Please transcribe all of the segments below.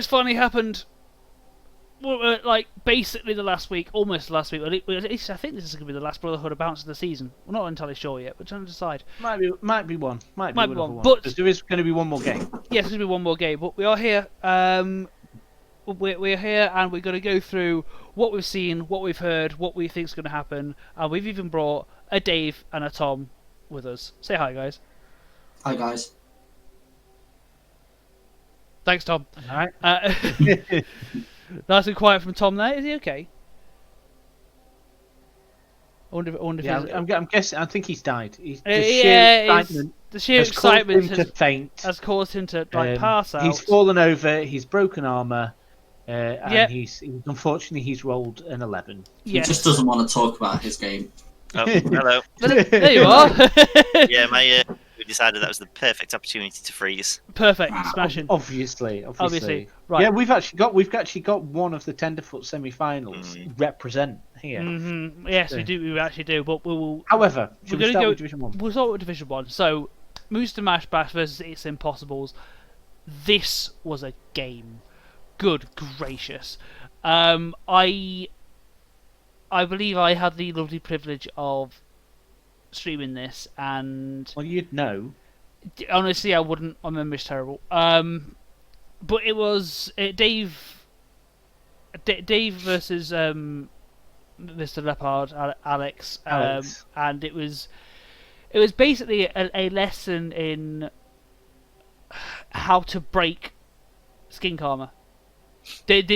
it's finally happened. Well, like basically the last week, almost the last week. At least I think this is going to be the last Brotherhood bounce of the season. We're not entirely sure yet. We're trying to decide. Might be one. Might be one. But there is going to be one more game. Yes, there's going to be one more game. But we are here. We're here, and we're going to go through what we've seen, what we've heard, what we think is going to happen, and we've even brought a Dave and a Tom with us. Say hi, guys. Hi, guys. Thanks, Tom. All right. Nice and quiet from Tom there. Is he okay? I wonder if I'm guessing. I think he's died. The sheer excitement has caused him to pass out. He's fallen over. He's broken armor, and he's unfortunately he's rolled an 11. He just doesn't want to talk about his game. Oh, hello. There you are. Yeah, we decided that was the perfect opportunity to freeze. Perfect, smashing. Obviously. Right. Yeah, we've actually got one of the Tenderfoot semi-finals represent here. Mm-hmm. Yes, we do. We actually do. But we'll. However, we're going to start with Division 1. We'll start with Division 1. So, Monster Mash Bash versus It's Impossibles. This was a game. Good gracious. I believe I had the lovely privilege of streaming this, and well, you'd know. Honestly, I wouldn't. My memory's terrible. But it was Dave versus Mr. Leopard, Alex. And it was basically a lesson in how to break skink armor. Dave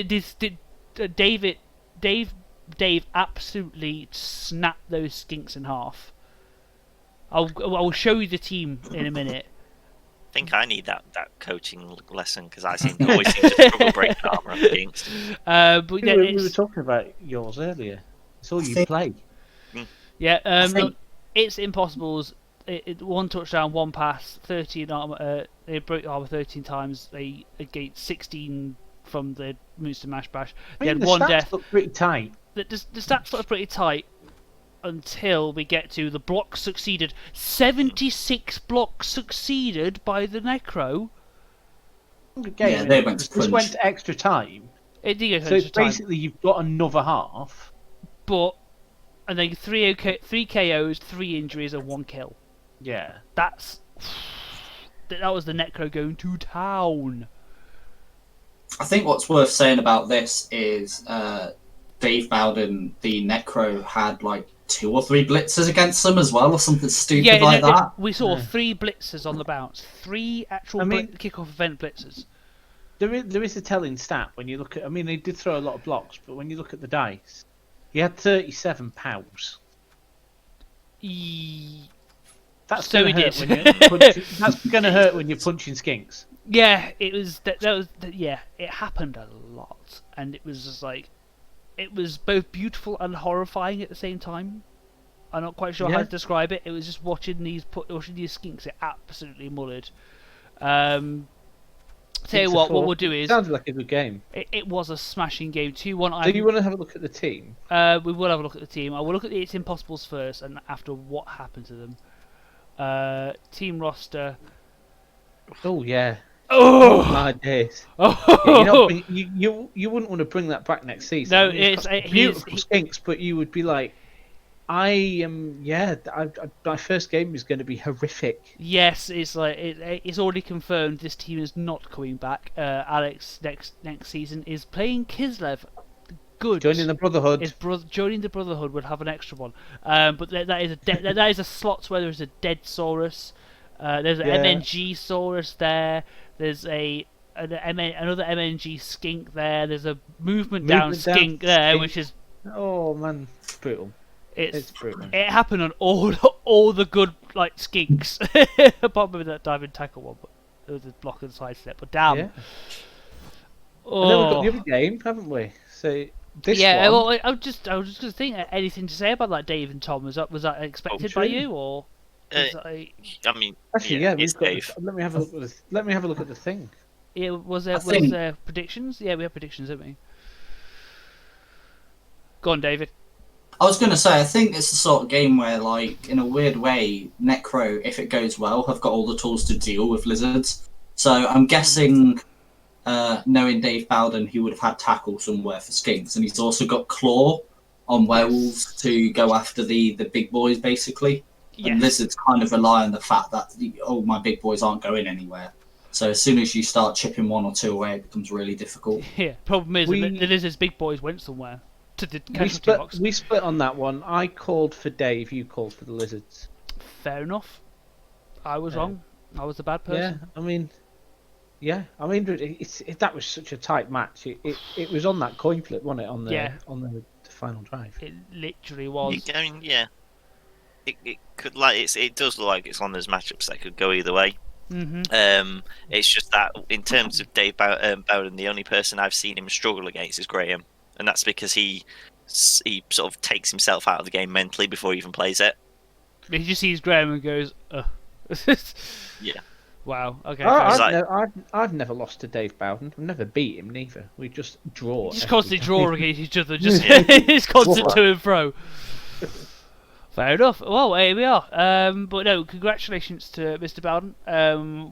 absolutely snapped those skinks in half. I'll show you the team in a minute. I think I need that coaching lesson because I always seem to struggle breaking armor on skinks. But yeah, we were talking about yours earlier. It's all you play. Yeah, It's Impossibles. One touchdown, one pass, 13 armor. They broke armor 13 times. They gained 16 from the Monster Mash Bash. They had one death. Look pretty tight. The stats look pretty tight until we get to the blocks succeeded. 76 blocks succeeded by the Necro. Yeah, they went to This went to extra time. It did go to so extra time. Basically you've got another half. And then 3 KOs, 3 injuries, and 1 kill. Yeah. That was the Necro going to town. I think what's worth saying about this is Dave Bowden, the Necro, had like 2 or 3 blitzers against them as well, or something stupid like that. We saw 3 blitzers on the bounce. 3 actual kickoff event blitzers. There is a telling stat when you look at. I mean, they did throw a lot of blocks, but when you look at the dice, he had 37 pows. That's so gonna he hurt did. That's going to hurt when you're punching skinks. Yeah, it was. It happened a lot, and it was just like, it was both beautiful and horrifying at the same time. I'm not quite sure how to describe it. It was just watching these skinks get absolutely mullered. Tell you what we'll do is. Sounds like a good game. It was a smashing game. 2-1. Do you want to have a look at the team? We will have a look at the team. I will look at the It's Impossibles first, and after what happened to them. Team roster. Oh yeah. Oh my days! Oh, yeah, you wouldn't want to bring that back next season. No, it's beautiful skinks, but you would be like, I am. Yeah, my first game is going to be horrific. Yes, it's like it's already confirmed. This team is not coming back. Alex next season is playing Kislev. Good. Joining the Brotherhood. Joining the Brotherhood would have an extra one. But that is a slot where there's a Dead Saurus. There's an MNG Saurus there. There's another MNG skink there. There's a movement down skink there, which is man, brutal. It's brutal. It happened on all the good like skinks, apart from that diving tackle one. But there was a block and side step. But damn. Yeah. And then we've got the other game, haven't we? So this one. Well, I was just going to think anything to say about that, Dave and Tom. Was that expected by you or? I mean, actually, we've got. Let me have a look at this. Let me have a look at the thing. Yeah, was there predictions? Yeah, we have predictions, didn't we? Go on, David. I was going to say, I think it's the sort of game where, like, in a weird way, Necro, if it goes well, have got all the tools to deal with lizards. So I'm guessing knowing Dave Bowden, he would have had tackle somewhere for skinks, and he's also got claw on werewolves to go after the big boys, basically. Yes. And lizards kind of rely on the fact that my big boys aren't going anywhere. So as soon as you start chipping one or two away, it becomes really difficult. Yeah. Problem is, the lizards' big boys went somewhere to the casualty box. We split on that one. I called for Dave. You called for the lizards. Fair enough. I was wrong. I was the bad person. I mean, that was such a tight match. It was on that coin flip, wasn't it? On the final drive. It literally was. It could it does look like it's one of those matchups that could go either way. Mm-hmm. It's just that in terms of Dave Bowden, the only person I've seen him struggle against is Graham, and that's because he sort of takes himself out of the game mentally before he even plays it. He just sees Graham and goes, ugh. Yeah. Wow. Okay. I've never lost to Dave Bowden. I've never beat him neither. We just draw. Just constantly draw against each other. Just it's constant to and fro. Fair enough. Well, here we are. But no, congratulations to Mr. Bowden.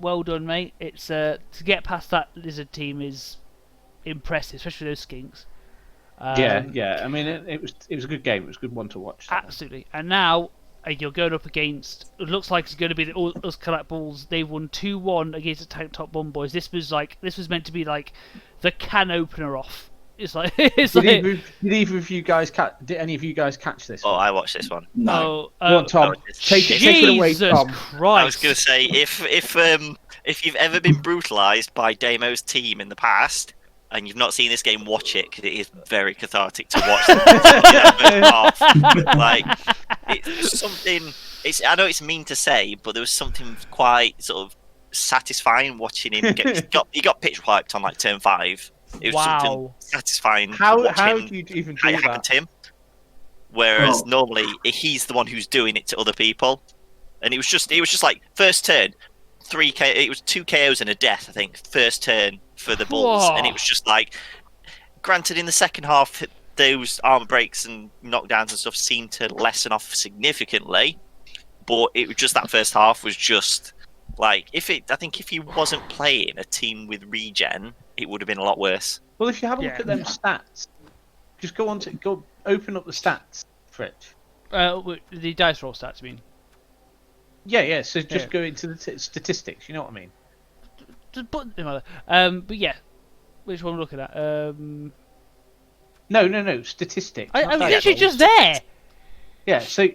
Well done, mate. It's to get past that lizard team is impressive, especially those skinks. Yeah. I mean, it was a good game. It was a good one to watch. Absolutely. And now you're going up against. It looks like it's going to be the us Collect Bulls. They won 2-1 against the Tank Top Bum Boys. This was meant to be like the can opener off. Did either of you guys did any of you guys catch this? Oh, I watched this one. No. Tom, take it away, Tom. Christ. I was going to say if you've ever been brutalised by Damo's team in the past and you've not seen this game, watch it because it is very cathartic to watch. Like it's something. I know it's mean to say, but there was something quite sort of satisfying watching him he got pitch wiped on like turn 5. It was something satisfying. How do you even do that? To him. Whereas normally he's the one who's doing it to other people, and it was just like first turn, 3K. It was 2 KOs and a death, I think. First turn for the Bulls, and it was just like. Granted, in the second half, those armor breaks and knockdowns and stuff seemed to lessen off significantly, but it was just that first half was just. Like I think if he wasn't playing a team with regen, it would have been a lot worse. Well, if you have a look at them stats, just go open up the stats, Fritz. The dice roll stats, you mean? Yeah. So just go into the statistics. You know what I mean? But yeah, which one are we looking at? No, statistics. I'm literally just there. Yeah. So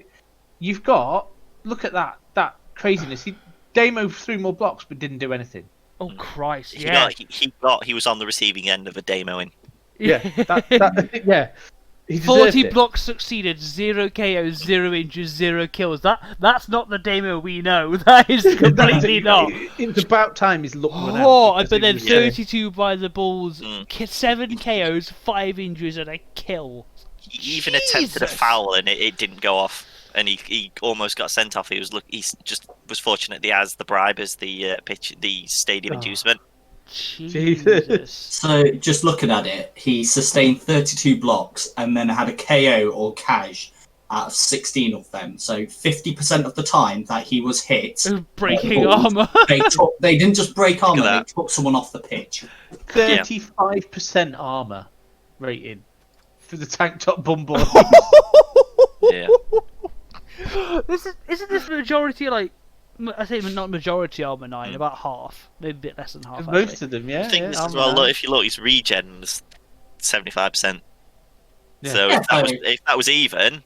you've got look at that craziness. Damo threw more blocks but didn't do anything. Oh Christ! He was on the receiving end of a Damoing. Yeah, yeah. 40 blocks succeeded, 0 KOs, 0 injuries, 0 kills. That's not the Damo we know. That is completely not. It's about time he's looked one out. Oh, but then 32 by the Bulls, 7 KOs, 5 injuries, and a kill. He even attempted a foul and it didn't go off. And he almost got sent off. He just was fortunate he has the bribe as the stadium inducement. Jesus. So just looking at it, he sustained 32 blocks and then had a KO or cash out of 16 of them. So 50% of the time that he was hit, breaking armor. They didn't just break armor; they took someone off the pitch. 35% armor rating for the Tank Top Bumble. Yeah. Isn't this majority like? I say not majority armor 9, about half, maybe a bit less than half. Most of them, yeah. I think as well. Look, if you look, his regen's 75%. Yeah. So if that was even,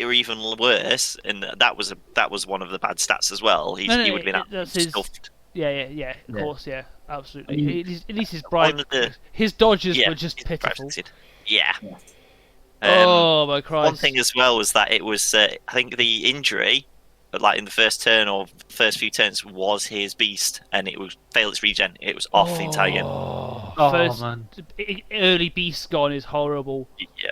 or even worse, and that was one of the bad stats as well. He would have been stuffed. Yeah. Of course, yeah, absolutely. At least his bribe, his dodges were just pitiful. Yeah. Oh my Christ! One thing as well was that it was, I think, the injury, like in the first turn or first few turns, was his beast, and it was failed its regen. It was off the entire game. First, man! Early beast gone is horrible. Yeah.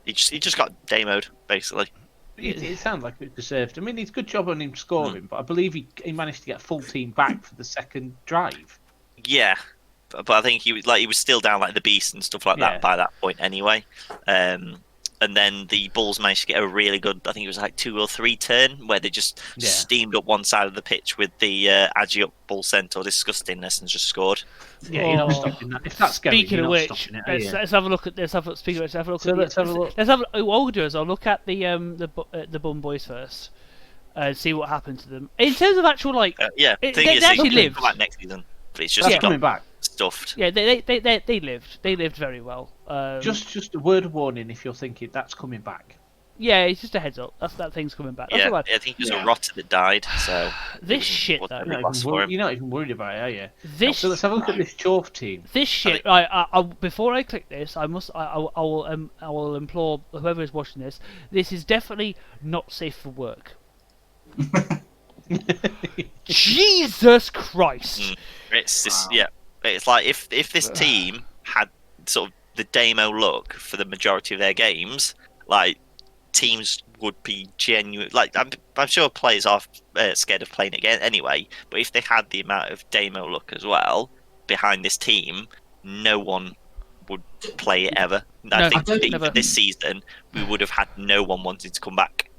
He just got demoed basically. It sounds like it deserved. I mean, it's a good job on him scoring, but I believe he managed to get full team back for the second drive. Yeah. But I think he was still down like the beast and stuff like that by that point anyway. And and then the Bulls managed to get a really good, I think it was like 2 or 3 turn, where they just steamed up one side of the pitch with the Agi up Bull Centaur disgustingness and just scored. Yeah, you're not stopping that. If that's going, speaking you're of not which, stopping it, let's have a look at. Let's have a look. Speaking of which, let's have a look. What we'll do is I'll look at the Bum Boys first. And see what happened to them in terms of actual they actually lived. Come back next season, but it's just coming back. Stuffed. Yeah, they lived. They lived very well. Just a word of warning if you're thinking that's coming back. Yeah, it's just a heads up. That thing's coming back. That's I think it was a rotter that died. So this shit though. You're not even worried about it, are you? So let's have a look at this Chorf team. This shit. I before I click this, I will implore whoever is watching this. This is definitely not safe for work. Jesus Christ! It's like if this team had sort of the demo look for the majority of their games, like teams would be genuine. Like I'm sure players are scared of playing it again anyway. But if they had the amount of demo look as well behind this team, no one would play it ever. I think even this season we would have had no one wanting to come back.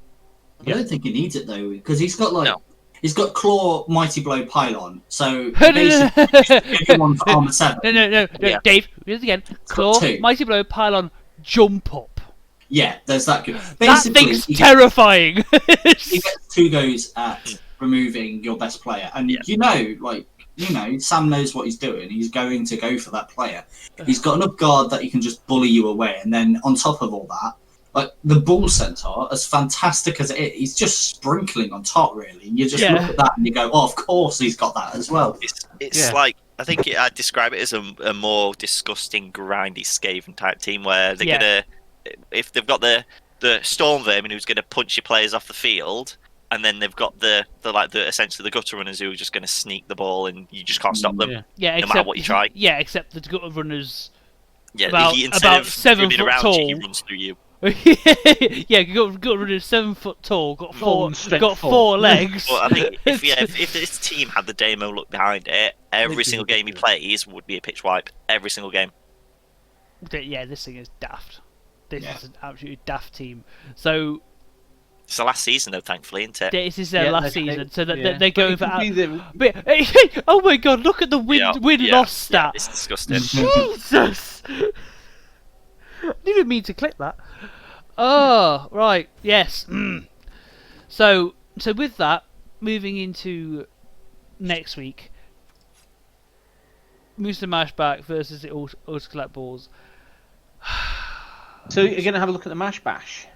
I don't think he needs it though, because he's got he's got Claw, Mighty Blow, Pylon. So basically, everyone's Armor 7. No, Dave, read it again. Claw, Mighty Blow, Pylon, Jump Up. Yeah, there's that. Basically, that thing's terrifying. He gets 2 goes at removing your best player, and Sam knows what he's doing. He's going to go for that player. He's got enough guard that he can just bully you away, and then on top of all that. Like, the Bull Centaur, as fantastic as it is, he's just sprinkling on top, really. And you just look at that and you go, oh, of course he's got that as well. It's like, I think I'd describe it as a more disgusting, grindy, Skaven type team where they're going to, if they've got the Storm Vermin who's going to punch your players off the field, and then they've got the essentially the Gutter Runners who are just going to sneak the ball and you just can't stop them, no matter what you try. Yeah, except the Gutter Runners, about 7 foot tall. He runs through you. Yeah, got rid of 7 foot tall, got four legs. Well, I think if this team had the demo look behind it, every single game he plays would be a pitch wipe. Every single game. Yeah, this thing is daft. This is an absolutely daft team. So it's the last season, though, thankfully, isn't it? This is their last season, so they're going for. Oh my God! Look at the win loss stat. It's disgusting. Jesus. I didn't mean to click that. Oh, right. Yes. So with that, moving into next week, Musa Mashback versus the Auto Collect Balls. So you're going to have a look at the Mash Bash?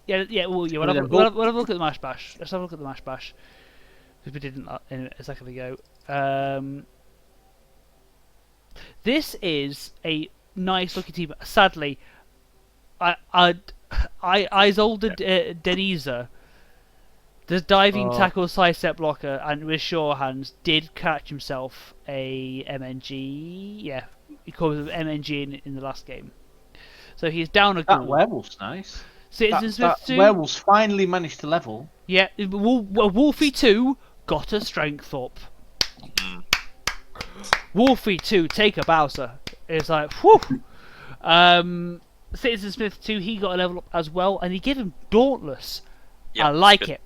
Yeah. We'll have a look at the Mash Bash. Let's have a look at the Mash Bash. Because we didn't a second ago. This is a nice looking team. Sadly, I's older Deniza, the diving tackle side step blocker, and with sure hands did catch himself a MNG. Yeah, he called him MNG in the last game. So he's down a goal. That werewolf's nice. Citizen Smith 2. Werewolf's finally managed to level. Yeah, Wolfie 2 got a strength up. Wolfie 2, take a Bowser. It's like, whew. Citizen Smith 2, he got a level up as well, and he gave him Dauntless. Yep, I like it.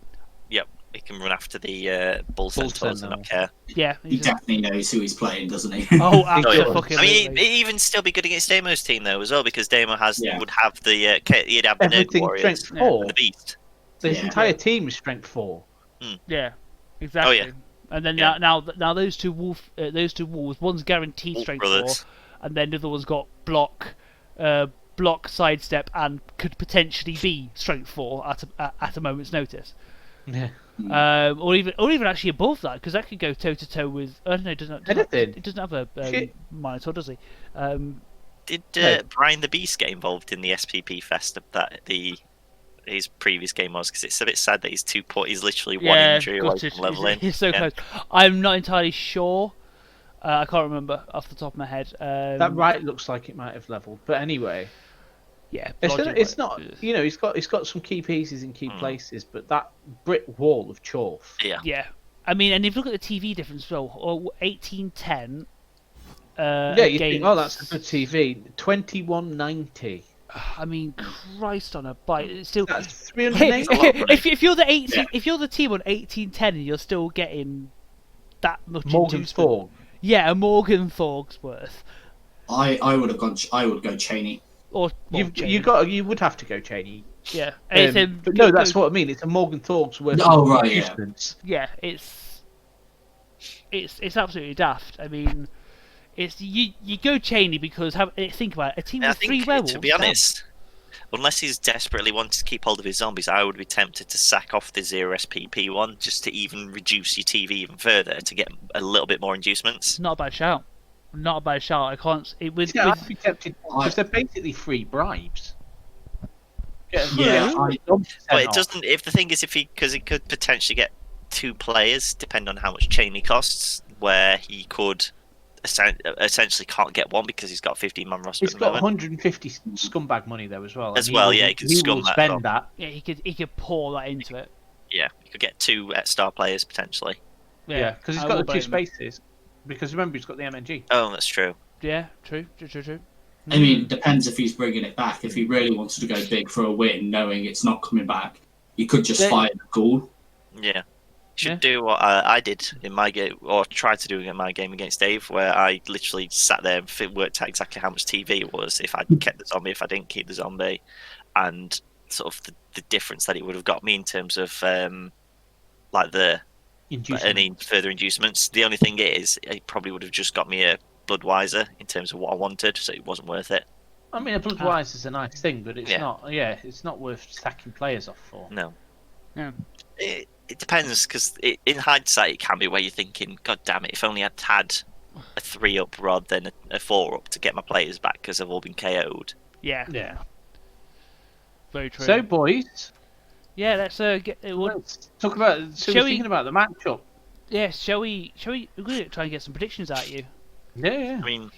Yep, he can run after the Bull Centaurs and not care. Yeah, he definitely knows who he's playing, doesn't he? Oh, absolutely. I mean, he'd even still be good against Damo's team though, as well, because Damo would have the he'd have the Nerd Warriors and the Beast. So his entire team is strength 4. Yeah, exactly. Oh, yeah. And then now those two wolves, one's guaranteed strength 4, and then the other one's got block, sidestep, and could potentially be strength 4 at a moment's notice. Yeah. Or even actually above that, because that could go toe to toe with. No, it doesn't. It doesn't have a Minotaur, does he? Did Brian the Beast get involved in the SPP fest that his previous game was? Because it's a bit sad that he's literally one injury away from leveling. He's so close. I'm not entirely sure. I can't remember off the top of my head. That right looks like it might have leveled, but anyway. Yeah, it's not. You know, he's got some key pieces in key places, but that brick wall of Chorf. Yeah. I mean, and if you look at the TV difference as well, 1810. You think, oh, that's a good TV. 2190. I mean, Christ on a bike. It's still. That's 380. If you're the 18, if you're the team on 1810 and you're still getting that much Morgan inducement, Thorpe. yeah, a Morgan Thorgsworth. I would have gone. I would go Cheney. Or well, You would have to go Cheney. yeah. But no, that's what I mean. It's a Morgan Thorgsworth. Oh right, yeah. inducements. Yeah, it's absolutely daft. I mean, it's you go Cheney because think about it, a team I with think, 3 werewolves. to be honest, unless he's desperately wanting to keep hold of his zombies, I would be tempted to sack off the 0 SPP one just to even reduce your TV even further to get a little bit more inducements. Not a bad shout. Not a bad shout. I can't. I'd be tempted because they're basically free bribes. Yeah, But it doesn't. If the thing is, because he could potentially get 2 players, depending on how much Cheney costs, where he could essentially can't get one because he's got a 15-man roster. He's got 150 scumbag money though as well. Yeah, he could spend that. Yeah, he could pour that into it. Yeah, he could get 2 star players potentially. Yeah, because he's I got will the 2 blame him. spaces. Because remember, he's got the MNG. Oh, that's true. Yeah, true. I mean, depends if he's bringing it back. If he really wanted to go big for a win, knowing it's not coming back, you could just fire the ghoul. Yeah. Should do what I did in my game, or tried to do in my game against Dave, where I literally sat there and worked out exactly how much TV it was if I kept the zombie, if I didn't keep the zombie, and sort of the difference that it would have got me in terms of any further inducements. The only thing is, it probably would have just got me a Bloodweiser in terms of what I wanted, so it wasn't worth it. I mean, a Bloodweiser is a nice thing, but it's not. Yeah, it's not worth stacking players off for. No. Yeah. It depends, because in hindsight, it can be where you're thinking, God damn it, if only I'd had a 3-up rather than a 4-up to get my players back because they've all been KO'd. Yeah. Very true. So, boys. Yeah, let's let's talk about. So we're thinking about the matchup. Yeah, shall we? We're going to try and get some predictions out of you. Yeah. I mean,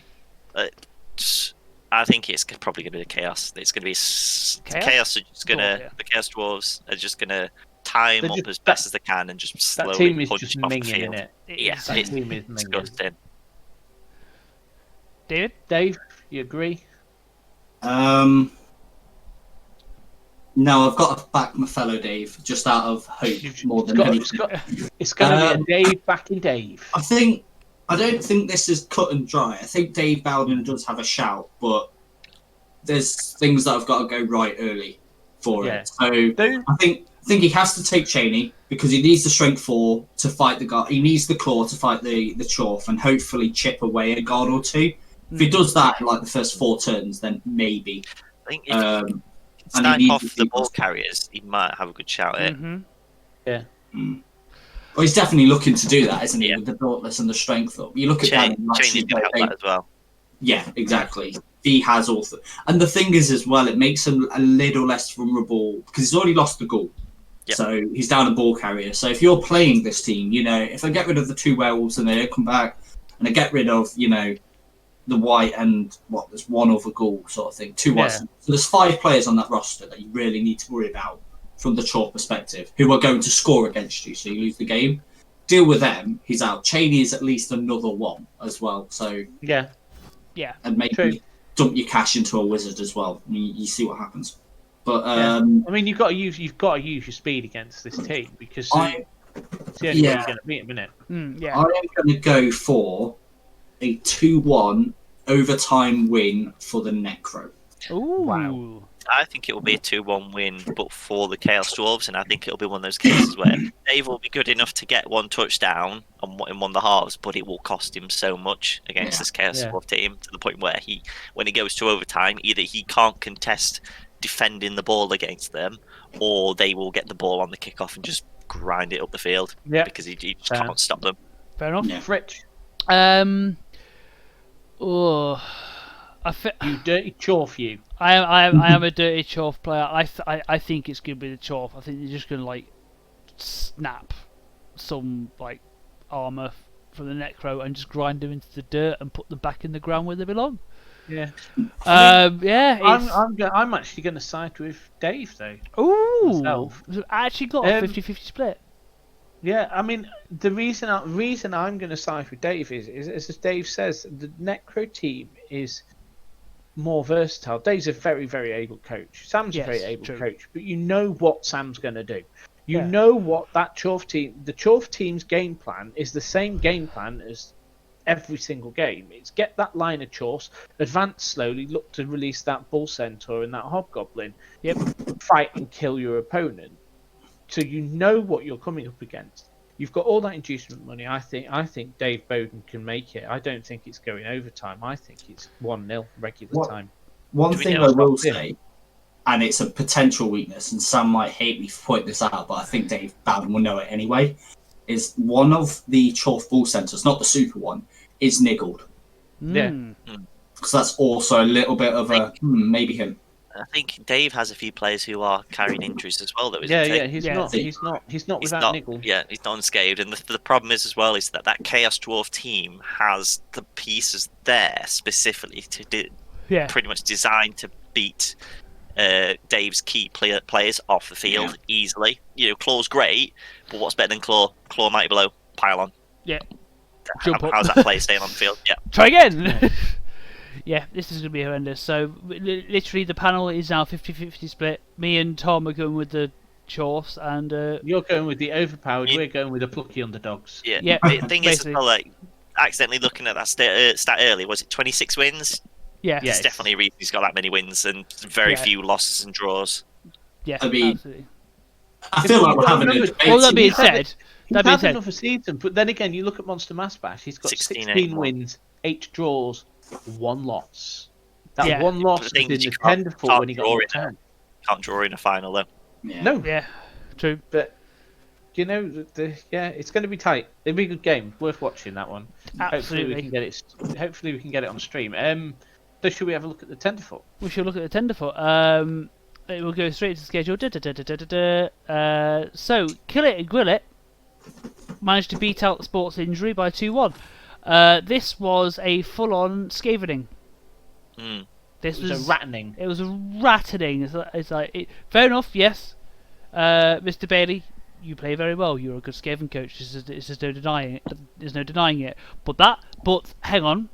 I think it's probably going to be the Chaos. It's going to be Chaos are just going to the Chaos Dwarves are just going to tie them up as best as they can and just slowly punch off the field. Yes, that team is disgusting. Dave, you agree? No, I've got to back my fellow Dave, just out of hope more than anything. It's going to be a Dave backing Dave. I don't think this is cut and dry. I think Dave Bowden does have a shout, but there's things that have got to go right early for it. So I think he has to take Cheney because he needs the strength 4 to fight the guard. He needs the claw to fight the Chorf and hopefully chip away a guard or 2. If he does that in like the first 4 turns, then maybe. I think if snipe off the ball carriers, he might have a good shout at it. Mm-hmm. Yeah. Well, he's definitely looking to do that, isn't he? With the dauntless and the strength up. You look at Cheney's going to help that as well. Yeah, exactly. He has all. And the thing is, as well, it makes him a little less vulnerable because he's already lost the ghoul. Yep. So he's down a ball carrier. So if you're playing this team, if I get rid of the 2 werewolves and they don't come back, and I get rid of, the white and there's 1 other ghoul sort of thing, 2 whites. So there's 5 players on that roster that you really need to worry about from the Chalk perspective, who are going to score against you, so you lose the game. Deal with them. He's out. Cheney is at least another 1 as well. So yeah, and maybe dump your cash into a wizard as well. You see what happens. But I mean, you've got to use your speed against this team because it's the only way you're going to beat him, isn't it? I am going to go for a 2-1 overtime win for the Necro. Ooh. Wow. I think it will be a 2-1 win, but for the Chaos Dwarves, and I think it'll be one of those cases where Dave will be good enough to get 1 touchdown in one of the halves, but it will cost him so much against this Chaos Dwarf team to the point where when he goes to overtime, either he can't contest defending the ball against them, or they will get the ball on the kickoff and just grind it up the field because he just can't stop them. Fair enough. Yeah. Fritch. You dirty chorf, you. I am a dirty Chorf player. I think it's going to be the Chorf. I think they're just going to snap some armor from the Necro and just grind them into the dirt and put them back in the ground where they belong. Yeah. I'm actually going to side with Dave though. Ooh. Myself. I actually got a 50-50 split. Yeah, I mean the reason I'm going to side with Dave is as Dave says, the Necro team is more versatile. Dave's a very, very able coach. Sam's a very able coach, but you know what Sam's going to do. You know what that the Chorf team's game plan is the same game plan as every single game. It's get that line of Chorfs, advance slowly, look to release that Bull Centaur and that Hobgoblin, fight and kill your opponent. So you know what you're coming up against. You've got all that inducement money. I think Dave Bowden can make it. I don't think it's going overtime. I think it's 1-0 regular time. One thing I will say, and it's a potential weakness, and Sam might hate me for pointing this out, but I think Dave Bowden will know it anyway, is one of the Chorf Bull Centers, not the super one, is niggled. Yeah. Because that's also a little bit of a, maybe him. I think Dave has a few players who are carrying injuries as well. He's not without niggle. Yeah, he's not unscathed. And the problem is as well is that Chaos Dwarf team has the pieces there specifically to pretty much designed to beat Dave's key players off the field easily. You know, Claw's great, but what's better than Claw? Claw mighty blow, pile on. Yeah. How's that player staying on the field? Yeah. Try again. Yeah, this is going to be horrendous. So, literally, the panel is now 50-50 split. Me and Tom are going with the Chorfs, and you're going with the overpowered. We're going with the plucky underdogs. Yeah. The thing is, as well, like, accidentally looking at that stat earlier, was it 26 wins? Yeah. There's definitely a reason he's got that many wins and very few losses and draws. Yeah, absolutely. I feel like we're having a debate. All that being said, he's had another season, but then again, you look at Monster Mass Bash. He's got 16 wins, 8 draws, 1 loss. That one loss was in the Tenderfoot when he got the 10. Can't draw in a final though. Yeah. No. Yeah, true. But you know, it's going to be tight. It'll be a good game, worth watching that one. Absolutely. Hopefully we can get it on stream. So should we have a look at the Tenderfoot? We should look at the Tenderfoot. We'll go straight to the schedule. So Kill It and Grill It managed to beat out Sports Injury by 2-1. This was a full-on scavening. This was a rattening. It was a rattening. It's like fair enough. Yes, Mr. Bailey, you play very well. You're a good scaven coach. There's no denying it. There's no denying it. But hang on.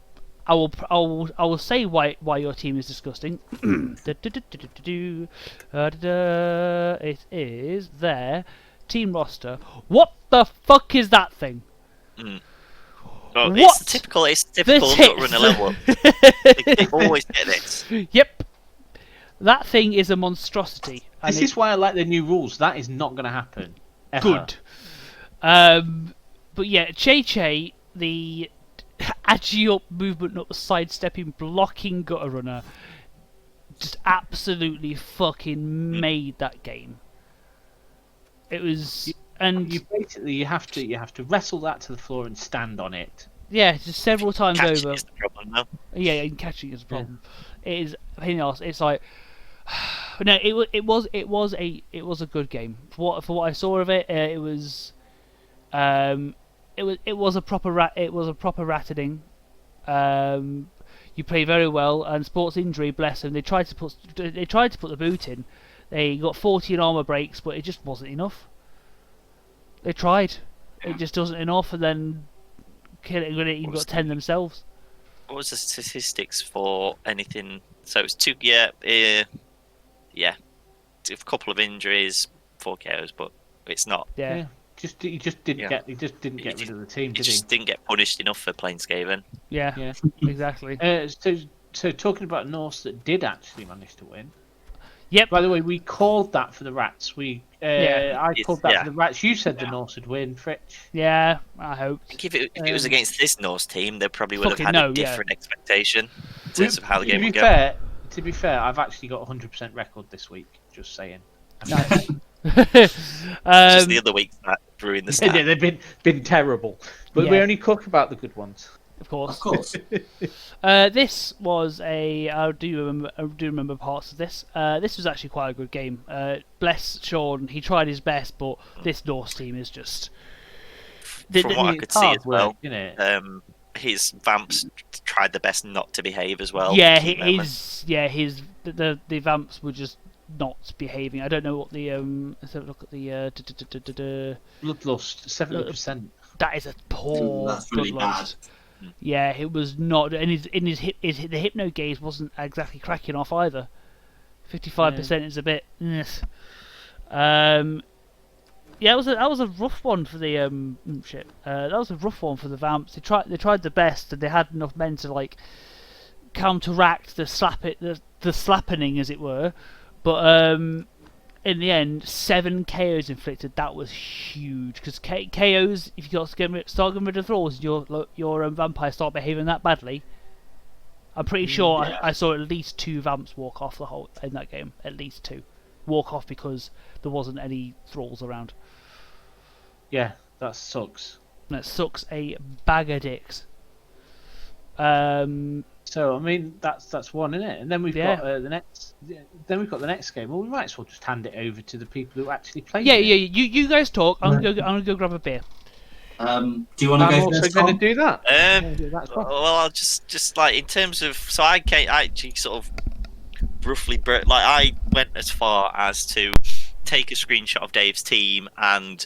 I will say why your team is disgusting. It is their team roster. What the fuck is that thing? Oh, it's typical not run a level up. They always get this. Yep. That thing is a monstrosity. This is why I like the new rules. That is not going to happen. Ever. Good. But yeah, Che, the agi-up movement, not sidestepping, blocking gutter runner, just absolutely fucking made that game. It was, and you have to wrestle that to the floor and stand on it. Yeah, just several times catching over. Is the problem, no? Yeah, and catching is the problem. It is a pain in the arse. It's like, no, it was a good game for what I saw of it. It was a proper rattening. You play very well, and Sports Injury, bless them, they tried to put the boot in. They got 14 armor breaks, but it just wasn't enough. They tried, it just wasn't enough, and then Kill It and Grill It, you've got 10 themselves. What was the statistics for anything? So it was 2, a couple of injuries, 4 KOs, but it's not. Yeah. He just didn't get rid of the team, did he? Just didn't get punished enough for playing Skaven. Yeah, exactly. So talking about Norse that did actually manage to win. Yep. By the way, we called that for the Rats. I called that for the Rats. You said the Norse would win, Fritch. Yeah, I hope. I think if it was against this Norse team, they probably would have had a different expectation in terms of how the game would go. To be fair, I've actually got 100% record this week. Just saying. Nice. Just the other week that ruined the stat. Yeah, they've been terrible, but we only talk about the good ones. Of course. Of course. This was I do remember parts of this. This was actually quite a good game. Bless Sean, he tried his best, but this Norse team is just. From what I could see as well, his Vamps tried their best not to behave as well. Yeah, the Vamps were just not behaving. I don't know what the let's have a look at the Bloodlust 70%. That is a poor That's really bad. Yeah, it was not. And the hypno gaze wasn't exactly cracking off either. 55% is a bit. Yeah, that was a rough one for the that was a rough one for the Vamps. They tried the best, and they had enough men to like counteract the slappening, as it were. But in the end, 7 KOs inflicted. That was huge, because KOs, if you start getting rid of thralls, your vampires start behaving that badly. I'm pretty sure I saw at least 2 Vamps walk off in that game. At least 2 walk off because there wasn't any thralls around. Yeah, that sucks. That sucks a bag of dicks. So I mean that's one, isn't it? And then we've got the next. Then we've got the next game. Well, we might as well just hand it over to the people who actually play. Yeah. You guys talk. I'm gonna go grab a beer. Do you want to go? I'm also going to do that. Well, I'll just like in terms of I actually sort of roughly I went as far as to take a screenshot of Dave's team and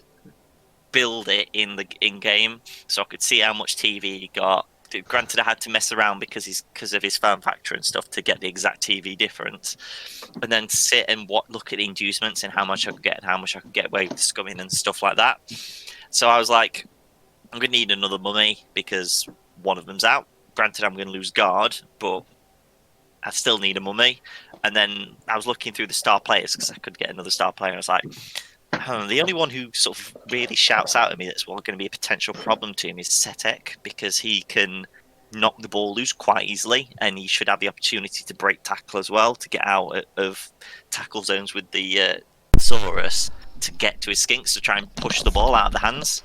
build it in game, so I could see how much TV he got. Granted, I had to mess around because of his fan factor and stuff to get the exact TV difference, and then sit and look at the inducements and how much I could get and how much I could get away with scumming and stuff like that. So I was like, I'm going to need another mummy because one of them's out. Granted, I'm going to lose guard, but I still need a mummy. And then I was looking through the star players because I could get another star player. I was like, the only one who sort of really shouts out at me that's going to be a potential problem to him is Setek, because he can knock the ball loose quite easily, and he should have the opportunity to break tackle as well, to get out of tackle zones with the Saurus to get to his skinks to try and push the ball out of the hands.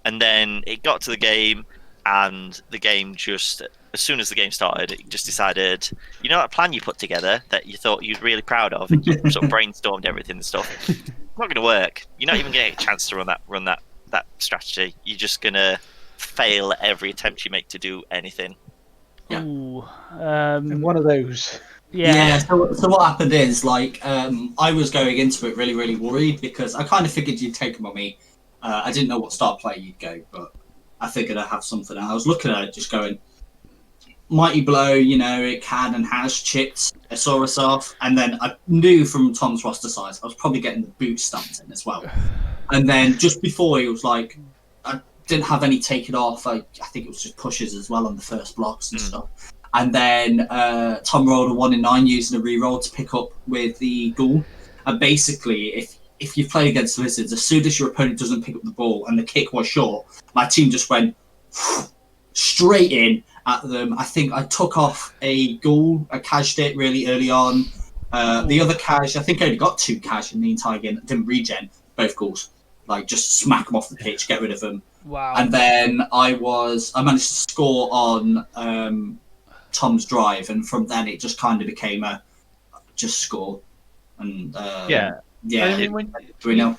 And then it got to the game, and the game just, as soon as the game started, it just decided, you know, that plan you put together that you thought you'd really proud of, and you sort of brainstormed everything and stuff. It's not going to work. You're not even going to get a chance to run that strategy. You're just going to fail at every attempt you make to do anything. Yeah. Ooh, one of those. Yeah. So what happened is, I was going into it really, really worried because I kind of figured you'd take a mummy. I didn't know what start play you'd go, but I figured I'd have something. I was looking at it, just going, Mighty Blow, you know, it can and has chipped a Saurus off, and then I knew from Tom's roster size I was probably getting the boot stamped in as well. And then just before, he was like, I didn't have any taken off. I think it was just pushes as well on the first blocks and stuff. And then Tom rolled a 1 in 9 using a reroll to pick up with the Ghoul. And basically, if you play against the Wizards, as soon as your opponent doesn't pick up the ball and the kick was short, my team just went straight in at them. I think I took off a Ghoul. I cashed it really early on. The other cash, I think I only got 2 cash in the entire game. I didn't regen both Ghouls. Like, just smack them off the pitch, get rid of them. Wow. And then I managed to score on Tom's drive, and from then it just kind of became a just score. And yeah. I mean, Do we know?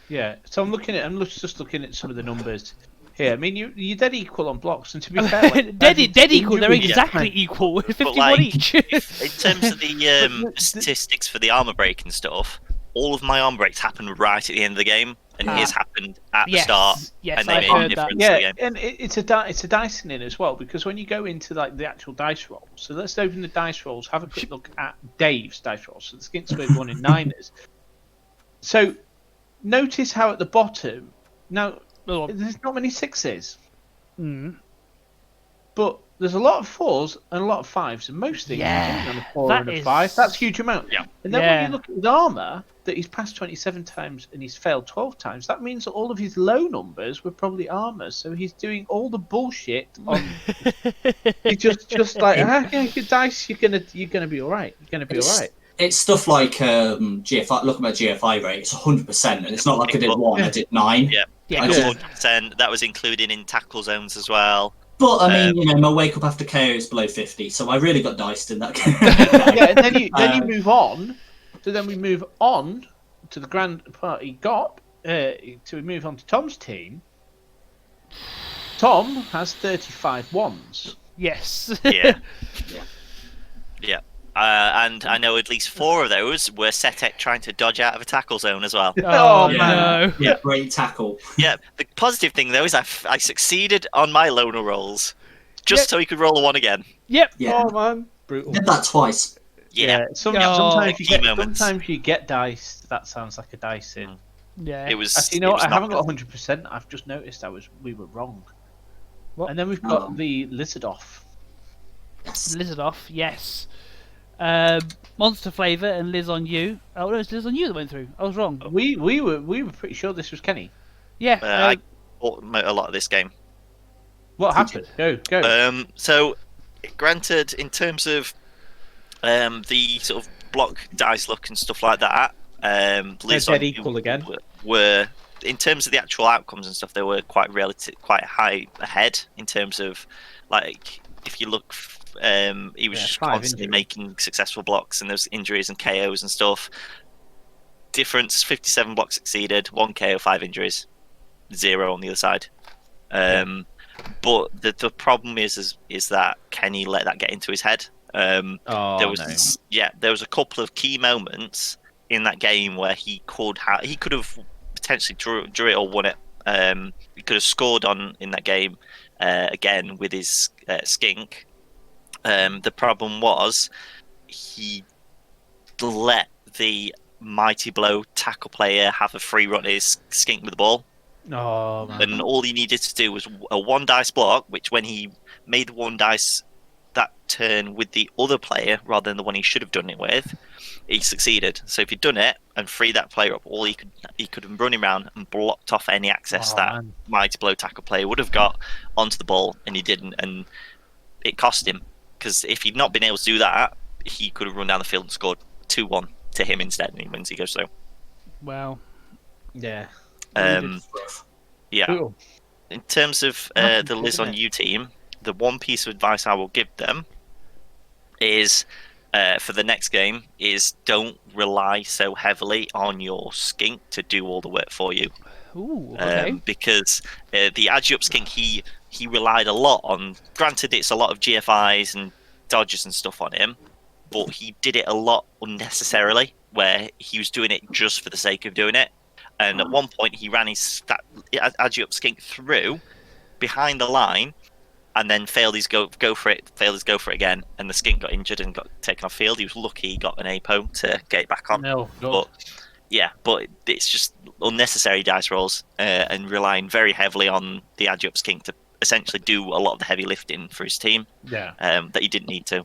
Yeah. So I'm just looking at some of the numbers here. I mean, you're dead equal on blocks, and to be fair, dead equal. They're exactly equal. 51 each. In terms of the statistics for the armor break and stuff, all of my armor breaks happened right at the end of the game, and his happened at the start. Yes, and they I made heard a difference that. to the game. And it's a dicing in as well, because when you go into like the actual dice rolls, so let's open the dice rolls. Have a quick look at Dave's dice rolls. So the Skinksword 1 in 9ers. So notice how at the bottom now there's not many 6s, but there's a lot of 4s and a lot of 5s, and most things are on a 4 and a 5. That's a huge amount. Yeah. And then when you look at his armor, that he's passed 27 times and he's failed 12 times, that means that all of his low numbers were probably armor. So he's doing all the bullshit on. He's just like, your dice, you're gonna be all right. You're gonna be all right. It's stuff like GFI. Look at my GFI rate; it's 100%, and it's not like I did 1. I did 9. Yeah, 100%. That was included in tackle zones as well. But I mean, my wake up after KO is below 50, so I really got diced in that game. And then you move on. So then we move on to the grand party GOP. To move on to Tom's team. Tom has 35 wands. Yes. Yeah. And I know at least 4 of those were Setek trying to dodge out of a tackle zone as well. Oh, no. Yeah, great tackle. Yeah, the positive thing, though, is I succeeded on my loner rolls. Just so he could roll a 1 again. Yep. Yeah. Oh, man. Brutal. Did that twice. Yeah. Sometimes you get diced. That sounds like a dicing. Yeah. It was. Actually, I haven't got 100%. I've just noticed we were wrong. What? And then we've got the lizard off. Yes. Lizard off, yes. Monster Flavour and Liz on You. Oh, no, it's Liz on You that went through. I was wrong. We were pretty sure this was Kenny. Yeah. I bought a lot of this game. What happened? Go. So, granted, in terms of the sort of block dice look and stuff like that, Liz They're on dead equal again. Were in terms of the actual outcomes and stuff, they were quite high ahead in terms of, like, if you look. He was just constantly making successful blocks, and there's injuries and KOs and stuff. Difference: 57 blocks succeeded, 1 KO, 5 injuries, 0 on the other side. But the problem is that Kenny let that get into his head. There was a couple of key moments in that game where he could have potentially drew it or won it. He could have scored in that game again with his skink. The problem was he let the Mighty Blow tackle player have a free run at his skink with the ball. Oh, man. And all he needed to do was a 1 dice block, which when he made the 1 dice that turn with the other player rather than the one he should have done it with, he succeeded. So if he'd done it and freed that player up, all he could have run around and blocked off any access that Mighty Blow tackle player would have got onto the ball, and he didn't, and it cost him. Because if he'd not been able to do that, he could have run down the field and scored 2-1 to him instead, and he wins. He goes through. Wow. Yeah. Yeah. Cool. In terms of the Liz on You team, the one piece of advice I will give them is, for the next game, is don't rely so heavily on your skink to do all the work for you. Ooh, okay. Because the Agi Up skink, he relied a lot on. Granted, it's a lot of GFIs and dodges and stuff on him, but he did it a lot unnecessarily, where he was doing it just for the sake of doing it. And at one point, he ran his Agi Up skink through behind the line, and then failed his go for it again, and the skink got injured and got taken off field. He was lucky he got an APO to get it back on. But it's just unnecessary dice rolls and relying very heavily on the Agi Up skink to essentially do a lot of the heavy lifting for his team. Yeah. That he didn't need to.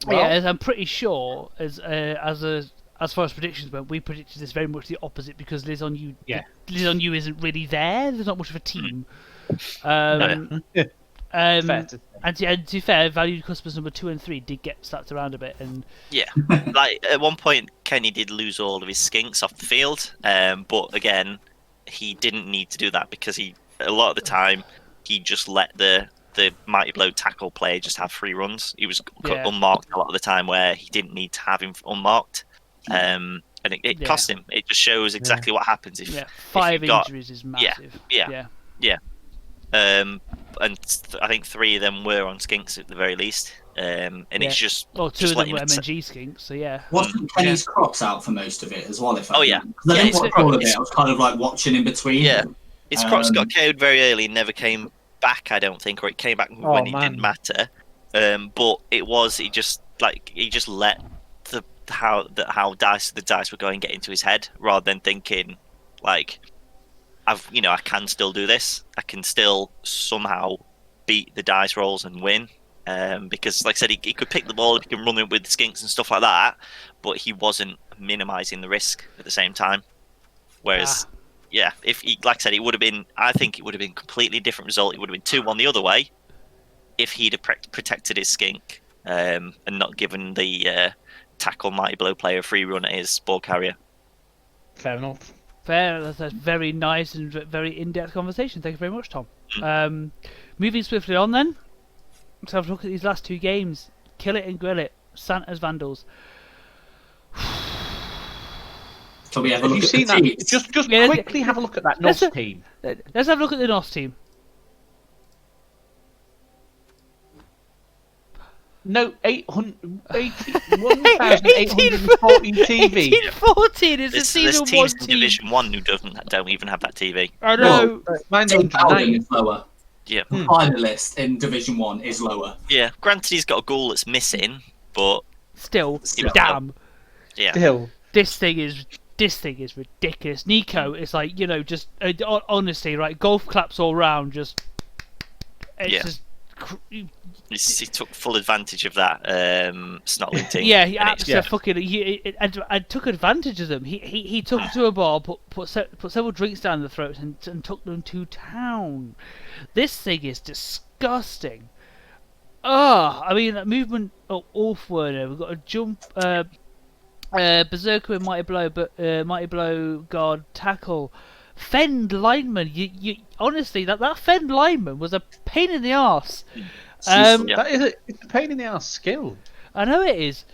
Well, yeah, as I'm pretty sure, as far as predictions went, we predicted this very much the opposite, because Liz on You isn't really there. There's not much of a team. And to be fair, valued customers number 2 and 3 did get slapped around a bit, and like at one point Kenny did lose all of his skinks off the field, but again, he didn't need to do that, because a lot of the time he just let the Mighty Blow tackle player just have free runs. He was unmarked a lot of the time, where he didn't need to have him unmarked, and it cost him. It just shows exactly what happens if 5 injuries is massive. Yeah. And I think 3 of them were on skinks at the very least, and it's just 2 of them were MNG skinks. So yeah. Wasn't Kenny's Crocs out for most of it as well? I didn't watch all of it. I was kind of like watching in between. Yeah, his Crocs got KO'd very early and never came back, I don't think, or it came back when it didn't matter. But it was he just let how the dice were going get into his head, rather than thinking like, I can still do this. I can still somehow beat the dice rolls and win. Because, like I said, he could pick the ball, he can run it with the skinks and stuff like that, but he wasn't minimising the risk at the same time. Whereas, if he, like I said, I think it would have been a completely different result. It would have been 2-1 the other way if he'd have protected his skink and not given the tackle Mighty Blow player a free run at his ball carrier. Fair enough. Fair. That's a very nice and very in-depth conversation. Thank you very much, Tom. Moving swiftly on then. Let's have a look at these last 2 games. Kill It and Grill It. Santa's Vandals. Can we have a look at that? Teams? Just quickly have a look at that NOS team. Let's have a look at the NOS team. No, 1,840 TV. 1814 is the There's season teams 1 in team. Division 1 who don't even have that TV. I know. Mine's Team Bowden 190. is lower. Yeah. The finalist in Division 1 is lower. Yeah. Granted, he's got a goal that's missing, but Still, Still. damn. yeah. Still. This thing is ridiculous. Nico is like, just honestly, right? Golf claps all round. Just it's Yeah. just. He took full advantage of that Snotling team. Yeah, he and absolutely I took advantage of them. He took to a bar, put several drinks down their throats, and took them to town. This thing is disgusting. I mean, movement Ulfwerner. We've got a jump, Berserker with Mighty Blow, but Mighty Blow guard tackle. Fend lineman. You honestly, that Fend lineman was a pain in the arse. That is it's a pain in the ass skill. I know it is.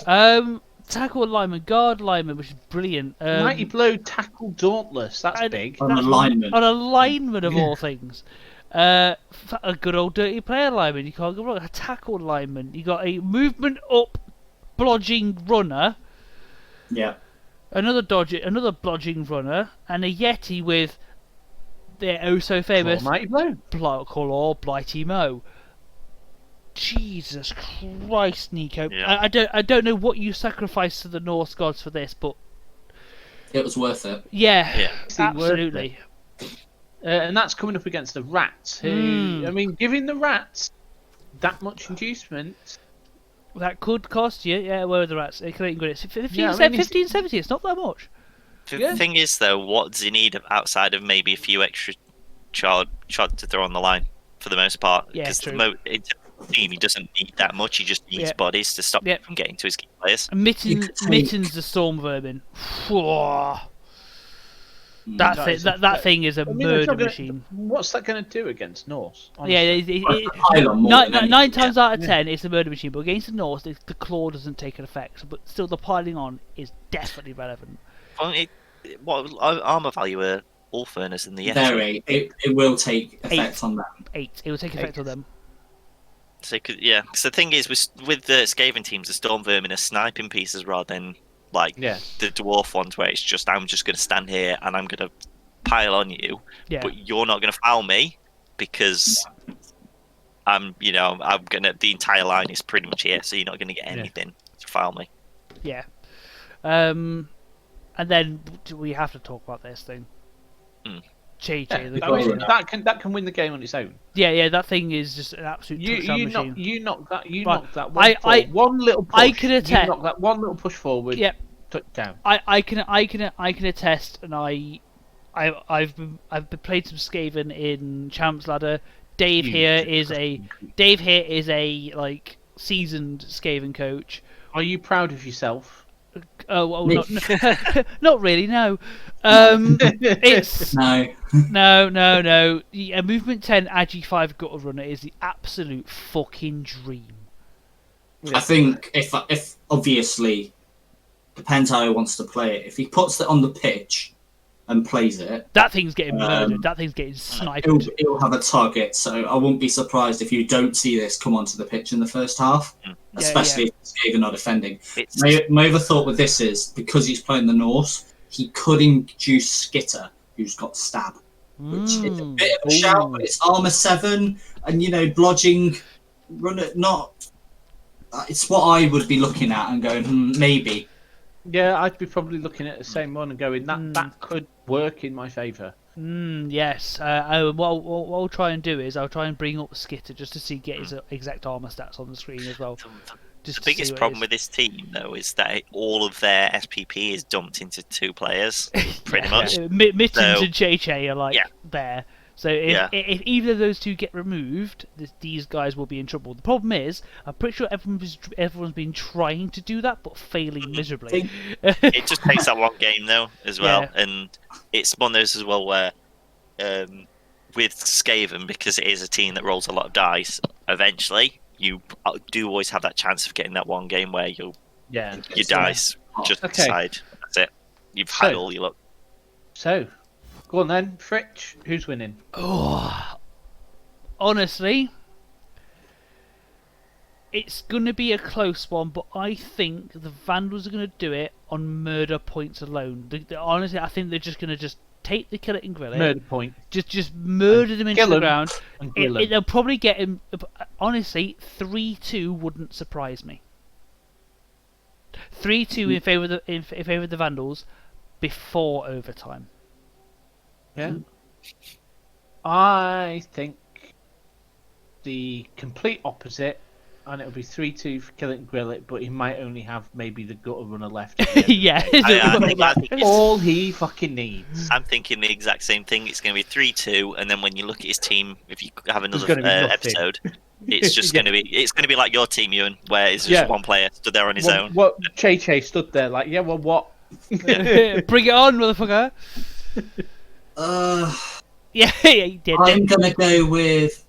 Tackle lineman, guard lineman, which is brilliant. Mighty Blow tackle dauntless. That's big. On a lineman. On a lineman of all things. A good old dirty player lineman. You can't go wrong. A tackle lineman. You got a movement up, blodging runner. Yeah. Another blodging runner, and a Yeti with their oh so famous Mighty Blow. Claw Blighty Mo. Jesus Christ, Nico! Yeah. I don't know what you sacrificed to the Norse gods for this, but It was worth it. yeah. See, Absolutely. And that's coming up against the Rats, who, I mean, giving the Rats that much inducement. That could cost you. Yeah, where are the Rats? It's 15, Yeah, I mean, 15, 70. It's not that much. The thing is, though, what does he need outside of maybe a few extra chod to throw on the line for the most part? Yeah, Because true. the team, he doesn't need that much. He just needs bodies to stop from getting to his key players. Mittens the Storm Vermin. Whew. That thing is a murder machine. What's that going to do against Norse? Yeah, nine times out of 10, it's a murder machine. But against the Norse, the claw doesn't take an effect. But still, the piling on is definitely relevant. Well, what armor value are all furnace in the Yeti? Very. It will take effect on them. 8. It will take effect on them. So the thing is, with the Skaven teams, the Storm Vermin are sniping pieces rather than the dwarf ones, where it's just I'm just going to stand here and I'm going to pile on you, but you're not going to foul me because I'm gonna. The entire line is pretty much here, so you're not going to get anything to foul me. Yeah. And then we have to talk about this thing. Che. That can win the game on its own. Yeah, that thing is just an absolute touchdown machine. You knock that one little push. I can attest. You knock that one little push forward. Yep. Touchdown. I can attest, and I've played some Skaven in Champs Ladder. Dave here is a like seasoned Skaven coach. Are you proud of yourself? Oh, well, not really. No. It's no. A movement 10 Agi 5 gutter runner is the absolute fucking dream. I think if obviously depends how he wants to play it. If he puts it on the pitch and plays it, that thing's getting murdered. That thing's getting sniped. He'll have a target. So I won't be surprised if you don't see this come onto the pitch in the first half, especially if Skaven are defending. My other thought with this is because he's playing the Norse, he could induce Skitter, who's got stab, which is a bit of a shout, but it's armor 7 and blodging runner. It's what I would be looking at and going maybe. Yeah, I'd be probably looking at the same one and going that could work in my favour. Yes. What I'll try and do is I'll try and bring up Skitter just to get his exact armor stats on the screen as well. The biggest problem with this team, though, is that all of their SPP is dumped into 2 players, pretty much. Mittens and Che are like there. So if either of those 2 get removed, these guys will be in trouble. The problem is, I'm pretty sure everyone's been trying to do that, but failing miserably. It just takes that one game, though, as well. And it's one of those as well where, with Skaven, because it is a team that rolls a lot of dice, eventually you do always have that chance of getting that one game where your dice just decide. That's it. You've had all your luck. So, go on then, Fritch. Who's winning? Oh, honestly, It's going to be a close one, but I think the Vandals are going to do it on murder points alone. Honestly, I think they're just going to just take the kill it and grill it. Murder point. Just murder them into the ground. And grill them. They'll probably get him. Honestly, 3-2 wouldn't surprise me. 3-2 in favour of the Vandals before overtime. Yeah. I think the complete opposite, and it'll be 3-2 for kill it and grill it, but he might only have maybe the gutter runner left. Yeah, I think all he fucking needs. I'm thinking the exact same thing. It's going to be 3-2, and then when you look at his team, if you have another episode, it's just going to be like your team, Ewan, where it's just one player stood there on his own. What Che stood there like, yeah, well, what? Bring it on, motherfucker. Yeah, he did. I'm gonna go with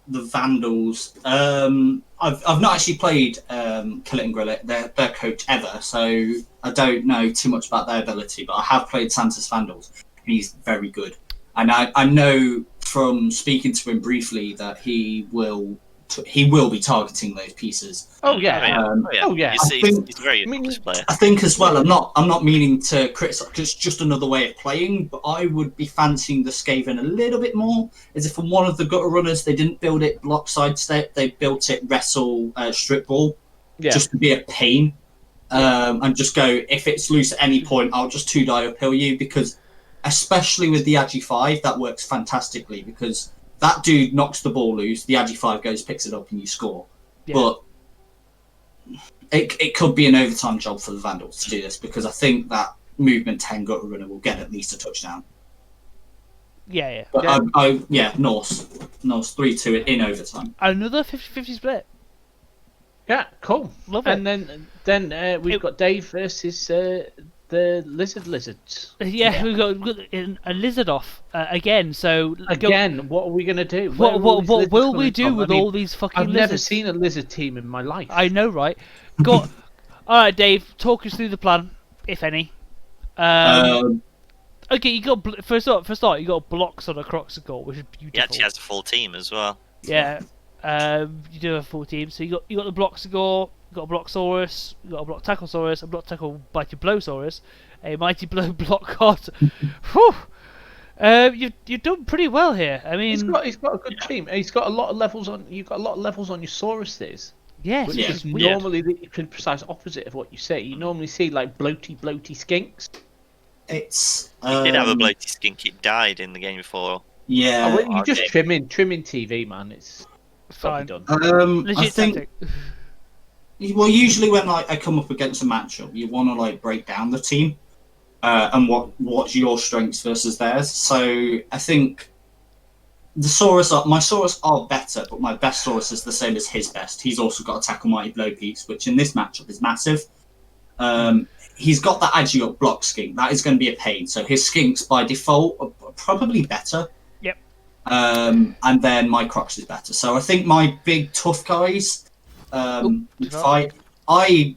the Vandals. I've not actually played Kill It and Grill It, their coach, ever, so I don't know too much about their ability, but I have played Santa's Vandals. He's very good. And I know from speaking to him briefly that he will be targeting those pieces. Oh yeah. He's a very good player. I think as well. I'm not meaning to criticize. It's just another way of playing. But I would be fancying the Skaven a little bit more. As if from one of the gutter runners, they didn't build it block sidestep. They built it wrestle strip ball, just to be a pain. And just go, if it's loose at any point, I'll just 2-die uphill you, because especially with the Agi 5, that works fantastically, because that dude knocks the ball loose, the Agi 5 goes, picks it up, and you score. Yeah. But it could be an overtime job for the Vandals to do this, because I think that movement 10 gutter runner will get at least a touchdown. Yeah. But Norse 3-2 in overtime. Another 50-50 split. Yeah, cool. Love it. And then we've got Dave versus the lizards. Yeah, we've got a lizard off again. So what are we gonna do? What will we do with all these fucking I've lizards? never seen a lizard team in my life. I know, right? All right, Dave, talk us through the plan, if any. Okay, you got for start, you got blocks on a Croxicle, which is beautiful. He actually has a full team as well. Yeah, you do have a full team. So you got the Bloxicle, you got a Bloxsaurus, you got a Block Tacklesaurus, a Block Tackle Mighty Blowsaurus, a Mighty Blow Block Cod. Whew. You've done pretty well here. I mean, he's got a good team. He's got a lot of levels on. You've got a lot of levels on your Sauruses. Yes, which is normally the precise opposite of what you say. You normally see like bloaty skinks. It's he did have a bloaty skink. It died in the game before. Yeah, you just trimming TV, man. It's fine. Done. I think. Well, usually when I come up against a matchup, you want to break down the team and what's your strengths versus theirs. So I think my Saurus are better, but my best Saurus is the same as his best. He's also got a Tackle Mighty Blow piece, which in this matchup is massive. He's got that Agi up block skink. That is going to be a pain. So his skinks by default are probably better. Yep. And then my Crocs is better. So I think my big tough guys fight. I'm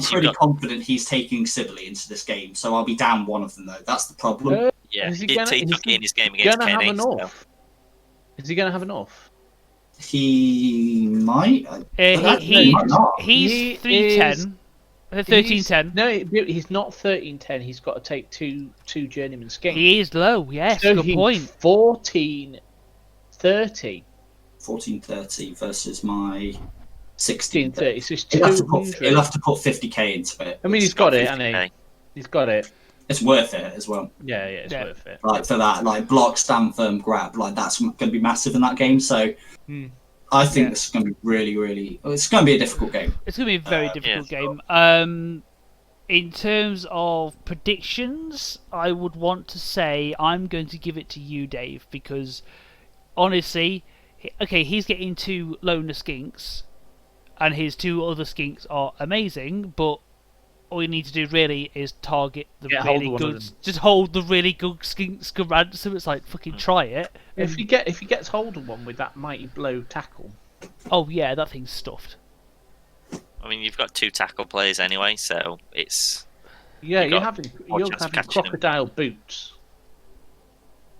pretty confident he's taking Sibley into this game. So I'll be down one of them though. That's the problem. Yeah, he took it in his game against Kenny. Is he going to have enough? He might. He's 310. 13-10. No, he's not 13-10. He's got to take two journeyman skinks. He is low. Yes, so good point. 14-30. 14-30 versus my 16-30. So it's he'll have to put 50k into it. I mean, he's got it, hasn't he? He's got it. It's worth it as well. Yeah, it's worth it. For that, block, stand firm, grab, that's going to be massive in that game. So I think this is going to be really, really. It's going to be a difficult game. It's going to be a very difficult game. In terms of predictions, I would want to say I'm going to give it to you, Dave, because honestly, he's getting 2 loner skinks, and his 2 other skinks are amazing, but all you need to do really is target the really good. Just hold the really good skinks for ransom. It's like fucking try it. If he gets hold of one with that Mighty Blow tackle. Oh yeah, that thing's stuffed. I mean, you've got 2 tackle players anyway, so it's. Yeah, you're having crocodile boots.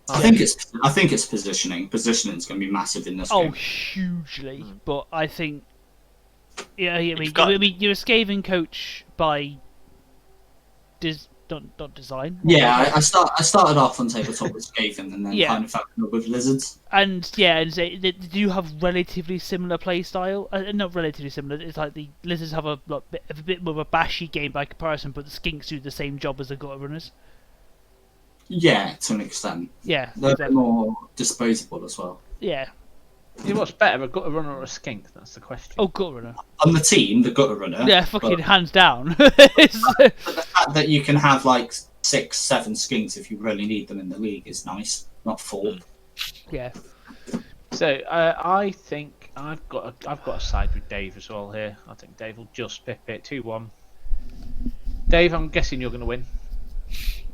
I think it's positioning. Positioning is going to be massive in this game. Oh, hugely. But I think, yeah, I mean, you're a Skaven coach by not design. Yeah, I started off on tabletop with Skaven, and then kind of fell in love with lizards. And they do have relatively similar play style. Not relatively similar. It's like the lizards have a bit more of a bashy game by comparison, but the skinks do the same job as the gutter runners. Yeah, to an extent. Yeah, they're exactly. More disposable as well. Yeah. What's better, a gutter runner or a skink? That's the question. Oh, gutter runner. On the team, the gutter runner. Yeah, fucking hands down. But the fact that you can have like 6, 7 skinks if you really need them in the league is nice. Not 4. Yeah. So I think I've got a side with Dave as well here. I think Dave will just pip it 2-1. Dave, I'm guessing you're going to win.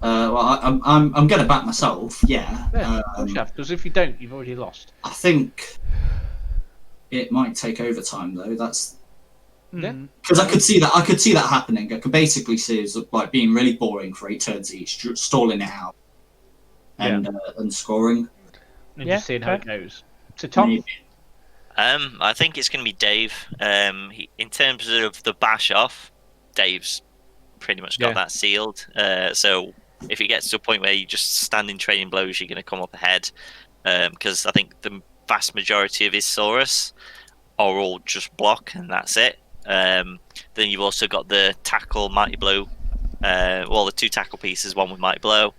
Well, I'm going to back myself. Yeah. Because if you don't, you've already lost. I think it might take overtime though. That's because I could see that happening. I could basically see it like being really boring for 8 turns each, stalling it out, and scoring. And just seeing how it goes. So Tom. Maybe. I think it's going to be Dave. In terms of the bash off, Dave's pretty much got that sealed. So if it gets to a point where you just stand in training blows, you're going to come up ahead. Because I think the vast majority of his Saurus are all just block, and that's it. Then you've also got the tackle mighty blow. The 2 tackle pieces, one with mighty blow.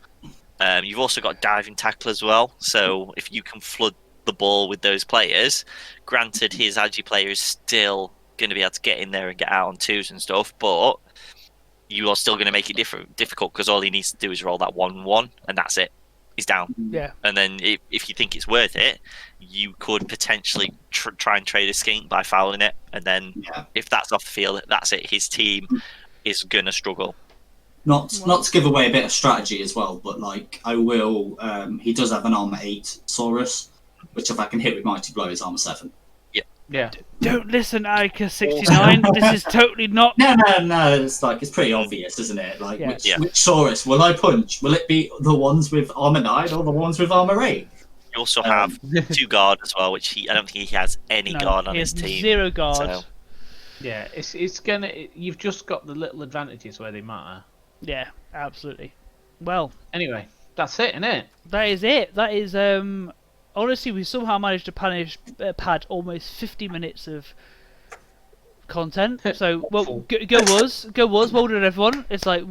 You've also got diving tackle as well. So if you can flood the ball with those players, granted his agi player is still going to be able to get in there and get out on 2s and stuff, but you are still going to make it difficult because all he needs to do is roll that 1-1 and that's it. He's down. Yeah. And then if you think it's worth it, you could potentially try and trade a skink by fouling it, and then if that's off the field, that's it. His team is going to struggle. Not to give away a bit of strategy as well, but like I will. He does have an armor 8 Saurus, which if I can hit with mighty blow is armor 7. Yeah. Don't listen, Ica 69. This is totally not. No. It's pretty obvious, isn't it? Like which Saurus will I punch? Will it be the ones with armor 9 or the ones with armor 8? You also have 2 guard as well, which I don't think he has any guard on his team. 0 guard. So. Yeah, it's gonna. You've just got the little advantages where they matter. Yeah, absolutely. Well, anyway, that's it, isn't it? That is it. That is honestly, we somehow managed to pad almost 50 minutes of content. So, well, go us. Well done, everyone. It's like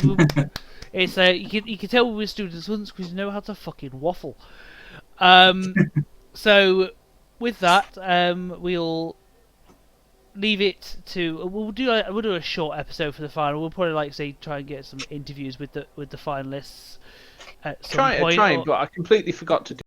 it's you can tell we're students once because we know how to fucking waffle. So with that, we'll leave it to we'll do a short episode for the final. We'll probably try and get some interviews with the finalists at some point. But I completely forgot to do